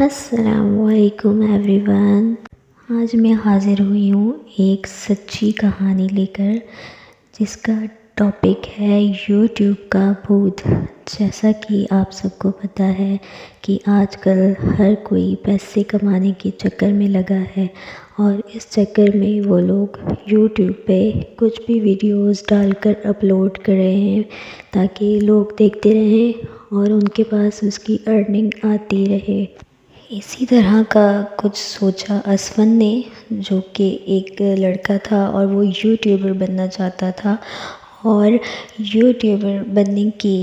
السلام علیکم every one. آج میں حاضر ہوئی ہوں ایک سچی کہانی لے کر، جس کا ٹاپک ہے یوٹیوب کا بھوت۔ جیسا کہ آپ سب کو پتہ ہے کہ آج کل ہر کوئی پیسے کمانے کے چکر میں لگا ہے، اور اس چکر میں وہ لوگ یوٹیوب پہ کچھ بھی ویڈیوز ڈال کر اپلوڈ کر رہے ہیں تاکہ لوگ دیکھتے رہیں اور ان کے پاس اس کی ارننگ آتی رہے۔ اسی طرح کا کچھ سوچا اسفن نے، جو کہ ایک لڑکا تھا اور وہ یوٹیوبر بننا چاہتا تھا، اور یوٹیوبر بننے کے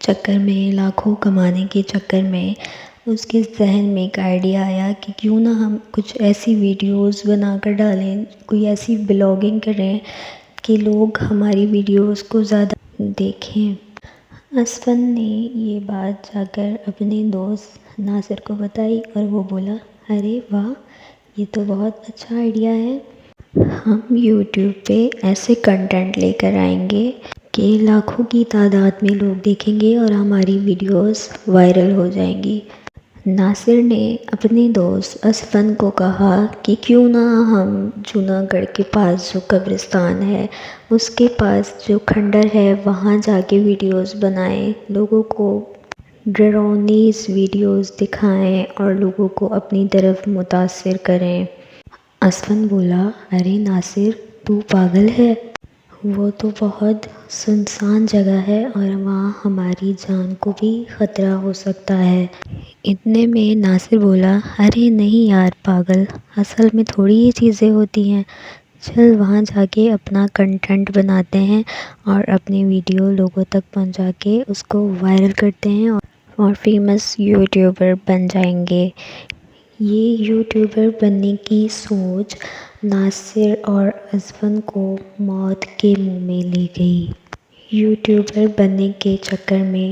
چکر میں، لاکھوں کمانے کے چکر میں اس کے ذہن میں ایک آئیڈیا آیا کہ کیوں نہ ہم کچھ ایسی ویڈیوز بنا کر ڈالیں، کوئی ایسی بلاگنگ کریں کہ لوگ ہماری ویڈیوز کو زیادہ دیکھیں۔ اسفن نے یہ بات جا کر اپنے دوست ناصر کو بتائی اور وہ بولا، ارے واہ، یہ تو بہت اچھا آئیڈیا ہے۔ ہم یوٹیوب پہ ایسے کنٹینٹ لے کر آئیں گے کہ لاکھوں کی تعداد میں لوگ دیکھیں گے اور ہماری ویڈیوز وائرل ہو جائیں گی۔ ناصر نے اپنے دوست اسفن کو کہا کہ کیوں نہ ہم جونا گڑھ کے پاس جو قبرستان ہے، اس کے پاس جو کھنڈر ہے، وہاں جا کے ویڈیوز بنائیں، لوگوں کو ڈراؤنی ویڈیوز دکھائیں اور لوگوں کو اپنی طرف متاثر کریں۔ اسفن بولا، ارے ناصر، تو پاگل ہے؟ وہ تو بہت سنسان جگہ ہے اور وہاں ہماری جان کو بھی خطرہ ہو سکتا ہے۔ اتنے میں ناصر بولا، ارے نہیں یار پاگل، اصل میں تھوڑی یہ چیزیں ہوتی ہیں، چل وہاں جا کے اپنا کنٹینٹ بناتے ہیں اور اپنی ویڈیو لوگوں تک پہنچا کے اس کو وائرل کرتے ہیں اور فیمس یوٹیوبر بن جائیں گے۔ یہ یوٹیوبر بننے کی سوچ ناصر اور اسفن کو موت کے منہ میں لے گئی۔ یوٹیوبر بننے کے چکر میں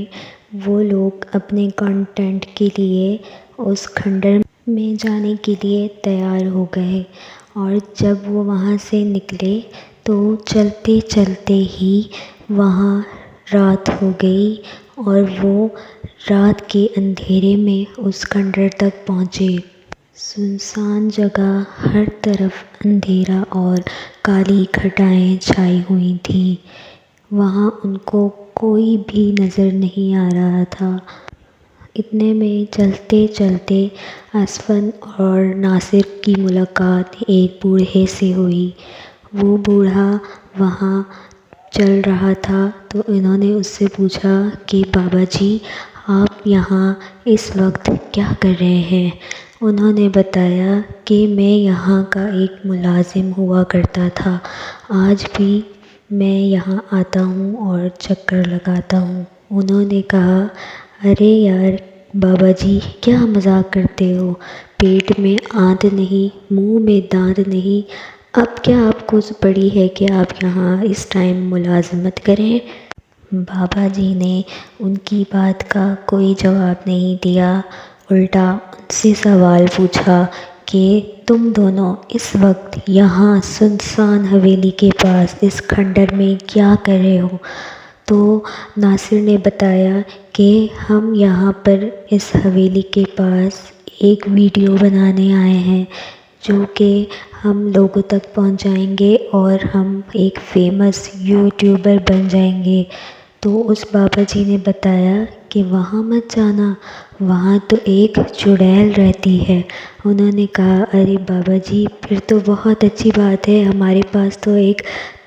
وہ لوگ اپنے کنٹینٹ کے لیے اس کھنڈر میں جانے کے لیے تیار ہو گئے، اور جب وہ وہاں سے نکلے تو چلتے چلتے ہی وہاں رات ہو گئی، اور وہ رات کے اندھیرے میں اس کھنڈر تک پہنچے۔ سنسان جگہ، ہر طرف اندھیرا اور کالی گھٹائیں چھائی ہوئی تھیں، وہاں ان کو کوئی بھی نظر نہیں آ رہا تھا۔ اتنے میں چلتے چلتے اسفن اور ناصر کی ملاقات ایک بوڑھے سے ہوئی۔ وہ بوڑھا وہاں چل رہا تھا تو انہوں نے اس سے پوچھا کہ بابا جی، آپ یہاں اس وقت کیا کر رہے ہیں؟ انہوں نے بتایا کہ میں یہاں کا ایک ملازم ہوا کرتا تھا، آج بھی میں یہاں آتا ہوں اور چکر لگاتا ہوں۔ انہوں نے کہا، ارے یار بابا جی، کیا مذاق کرتے ہو؟ پیٹ میں آنت نہیں، منہ میں دانت نہیں، اب کیا آپ کو پڑی ہے کہ آپ یہاں اس ٹائم ملازمت کریں؟ بابا جی نے ان کی بات کا کوئی جواب نہیں دیا، الٹا ان سے سوال پوچھا کہ تم دونوں اس وقت یہاں سنسان حویلی کے پاس اس کھنڈر میں کیا کر رہے ہو؟ تو ناصر نے بتایا کہ ہم یہاں پر اس حویلی کے پاس ایک ویڈیو بنانے آئے ہیں، جو کہ ہم لوگوں تک پہنچائیں گے اور ہم ایک فیمس یوٹیوبر بن جائیں گے۔ تو اس بابا جی نے بتایا کہ وہاں مت جانا، وہاں تو ایک چڑیل رہتی ہے۔ انہوں نے کہا، ارے بابا جی، پھر تو بہت اچھی بات ہے، ہمارے پاس تو ایک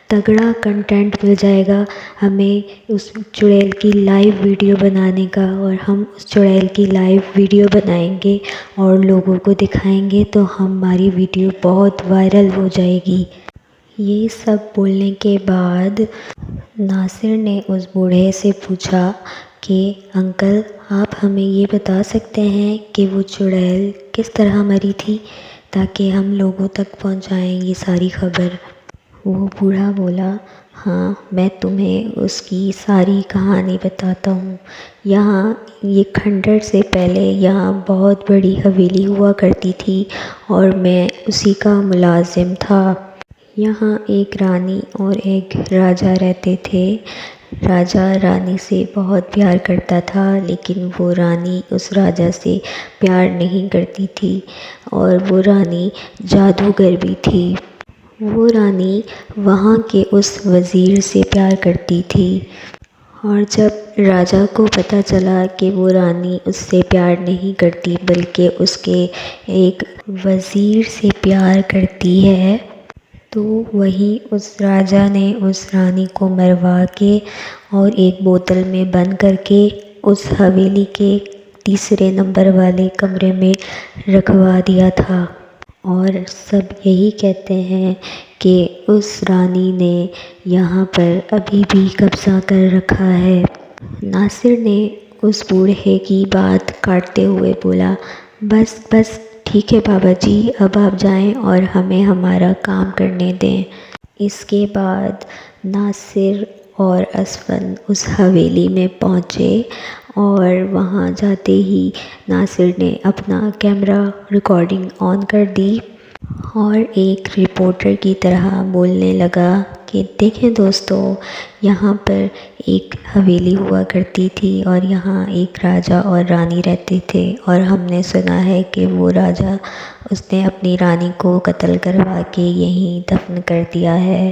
تگڑا کنٹینٹ مل جائے گا ہمیں اس چڑیل کی لائیو ویڈیو بنانے کا، اور ہم اس چڑیل کی لائیو ویڈیو بنائیں گے اور لوگوں کو دکھائیں گے تو ہماری ویڈیو بہت وائرل ہو جائے گی۔ یہ سب بولنے کے بعد ناصر نے اس بوڑھے سے پوچھا کہ انکل، آپ ہمیں یہ بتا سکتے ہیں کہ وہ چڑیل کس طرح مری تھی تاکہ ہم لوگوں تک پہنچائیں یہ ساری خبر؟ وہ بوڑھا بولا، ہاں، میں تمہیں اس کی ساری کہانی بتاتا ہوں۔ یہاں یہ کھنڈر سے پہلے یہاں بہت بڑی حویلی ہوا کرتی تھی اور میں اسی کا ملازم تھا۔ یہاں ایک رانی اور ایک راجا رہتے تھے۔ راجا رانی سے بہت پیار کرتا تھا، لیکن وہ رانی اس راجا سے پیار نہیں کرتی تھی، اور وہ رانی جادوگر بھی تھی۔ وہ رانی وہاں کے اس وزیر سے پیار کرتی تھی، اور جب راجا کو پتہ چلا کہ وہ رانی اس سے پیار نہیں کرتی بلکہ اس کے ایک وزیر سے پیار کرتی ہے، تو وہیں اس راجا نے اس رانی کو مروا کے اور ایک بوتل میں بند کر کے اس حویلی کے تیسرے نمبر والے کمرے میں رکھوا دیا تھا۔ اور سب یہی کہتے ہیں کہ اس رانی نے یہاں پر ابھی بھی قبضہ کر رکھا ہے۔ ناصر نے اس بوڑھے کی بات کاٹتے ہوئے بولا، بس بس ٹھیک ہے بابا جی، اب آپ جائیں اور ہمیں ہمارا کام کرنے دیں۔ اس کے بعد ناصر اور اسفند اس حویلی میں پہنچے، اور وہاں جاتے ہی ناصر نے اپنا کیمرہ ریکارڈنگ آن کر دی اور ایک رپورٹر کی طرح بولنے لگا کہ دیکھیں دوستو، یہاں پر ایک حویلی ہوا کرتی تھی اور یہاں ایک راجا اور رانی رہتے تھے، اور ہم نے سنا ہے کہ وہ راجا اس نے اپنی رانی کو قتل کروا کے یہیں دفن کر دیا ہے۔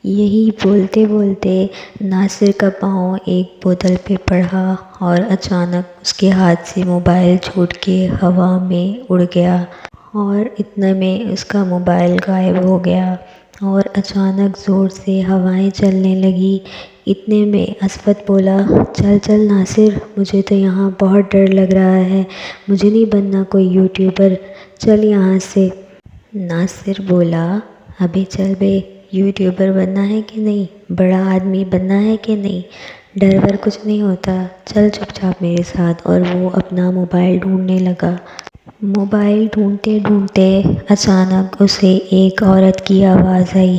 یہی بولتے بولتے ناصر کا پاؤں ایک بوتل پہ پڑا اور اچانک اس کے ہاتھ سے موبائل چھوٹ کے ہوا میں اڑ گیا، اور اتنے میں اس کا موبائل غائب ہو گیا، اور اچانک زور سے ہوائیں چلنے لگی۔ اتنے میں اسفند بولا، چل چل ناصر، مجھے تو یہاں بہت ڈر لگ رہا ہے، مجھے نہیں بننا کوئی یوٹیوبر، چل یہاں سے۔ ناصر بولا، ابے چل بے، یوٹیوبر بننا ہے کہ نہیں، بڑا آدمی بننا ہے کہ نہیں، ڈر ور کچھ نہیں ہوتا، چل چپ چاپ میرے ساتھ۔ اور وہ اپنا موبائل ڈھونڈنے لگا۔ موبائل ڈھونڈتے ڈھونڈتے اچانک اسے ایک عورت کی آواز آئی،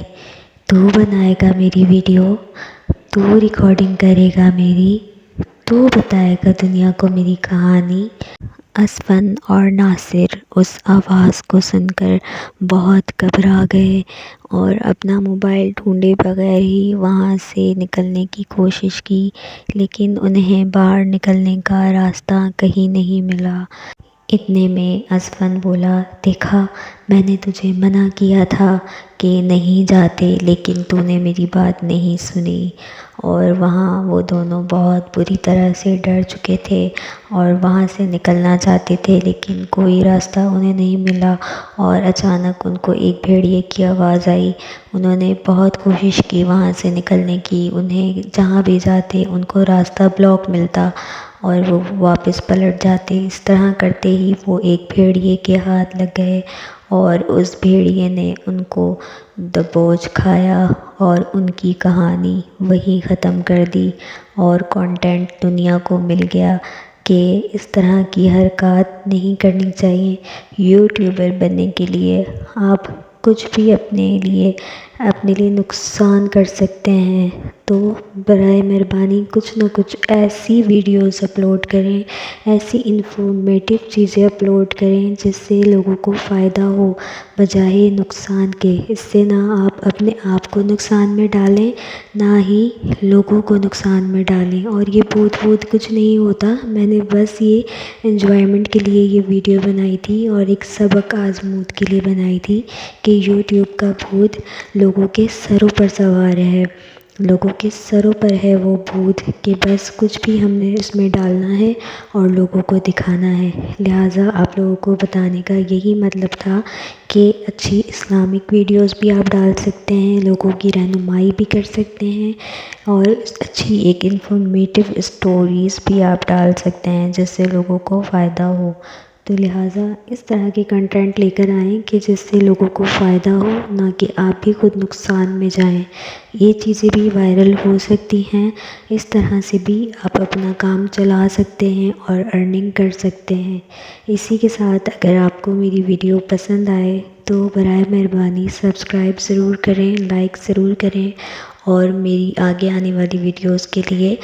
تو بنائے گا میری ویڈیو، تو ریکارڈنگ کرے گا میری، تو بتائے گا دنیا کو میری کہانی۔ اسفند اور ناصر اس آواز کو سن کر بہت گھبرا گئے اور اپنا موبائل ڈھونڈے بغیر ہی وہاں سے نکلنے کی کوشش کی، لیکن انہیں باہر نکلنے کا راستہ کہیں نہیں ملا۔ اتنے میں اسفند بولا، دیکھا، میں نے تجھے منع کیا تھا کہ نہیں جاتے، لیکن تو نے میری بات نہیں سنی۔ اور وہاں وہ دونوں بہت بری طرح سے ڈر چکے تھے اور وہاں سے نکلنا چاہتے تھے، لیکن کوئی راستہ انہیں نہیں ملا، اور اچانک ان کو ایک بھیڑیے کی آواز آئی۔ انہوں نے بہت کوشش کی وہاں سے نکلنے کی، انہیں جہاں بھی جاتے ان کو راستہ بلاک ملتا اور وہ واپس پلٹ جاتے۔ اس طرح کرتے ہی وہ ایک بھیڑیے کے ہاتھ لگ گئے، اور اس بھیڑیے نے ان کو دبوچ کھایا اور ان کی کہانی وہیں ختم کر دی، اور کنٹینٹ دنیا کو مل گیا کہ اس طرح کی حرکات نہیں کرنی چاہیے۔ یوٹیوبر بننے کے لیے آپ کچھ بھی اپنے لیے نقصان کر سکتے ہیں، تو برائے مہربانی کچھ نہ کچھ ایسی ویڈیوز اپلوڈ کریں، ایسی انفارمیٹیو چیزیں اپلوڈ کریں جس سے لوگوں کو فائدہ ہو بجائے نقصان کے۔ اس سے نہ آپ اپنے آپ کو نقصان میں ڈالیں، نہ ہی لوگوں کو نقصان میں ڈالیں۔ اور یہ بھوت کچھ نہیں ہوتا، میں نے بس یہ انجوائمنٹ کے لیے یہ ویڈیو بنائی تھی اور ایک سبق آزمود کے لیے بنائی تھی کہ یوٹیوب کا بھوت لوگوں کے سروں پر سوار ہے، لوگوں کے سروں پر ہے وہ بھوت، کہ بس کچھ بھی ہم نے اس میں ڈالنا ہے اور لوگوں کو دکھانا ہے۔ لہٰذا آپ لوگوں کو بتانے کا یہی مطلب تھا کہ اچھی اسلامک ویڈیوز بھی آپ ڈال سکتے ہیں، لوگوں کی رہنمائی بھی کر سکتے ہیں، اور اچھی ایک انفارمیٹیو اسٹوریز بھی آپ ڈال سکتے ہیں جس سے لوگوں کو فائدہ ہو۔ تو لہٰذا اس طرح کے کنٹینٹ لے کر آئیں کہ جس سے لوگوں کو فائدہ ہو، نہ کہ آپ بھی خود نقصان میں جائیں۔ یہ چیزیں بھی وائرل ہو سکتی ہیں، اس طرح سے بھی آپ اپنا کام چلا سکتے ہیں اور ارننگ کر سکتے ہیں۔ اسی کے ساتھ اگر آپ کو میری ویڈیو پسند آئے تو برائے مہربانی سبسکرائب ضرور کریں، لائک ضرور کریں، اور میری آگے آنے والی ویڈیوز کے لیے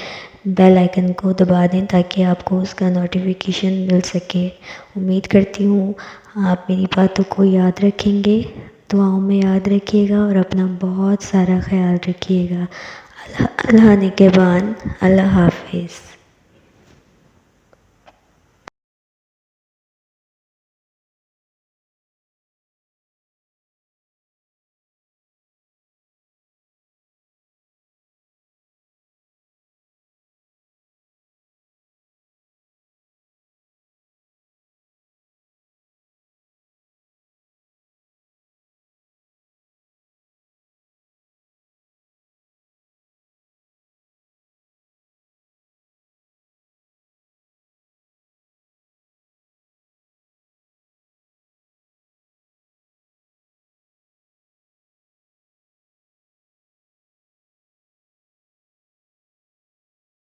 بیل آئیکن کو دبا دیں تاکہ آپ کو اس کا نوٹیفیکیشن مل سکے۔ امید کرتی ہوں آپ میری باتوں کو یاد رکھیں گے، دعاؤں میں یاد رکھیے گا اور اپنا بہت سارا خیال رکھیے گا۔ اللہ نگہبان، اللہ حافظ۔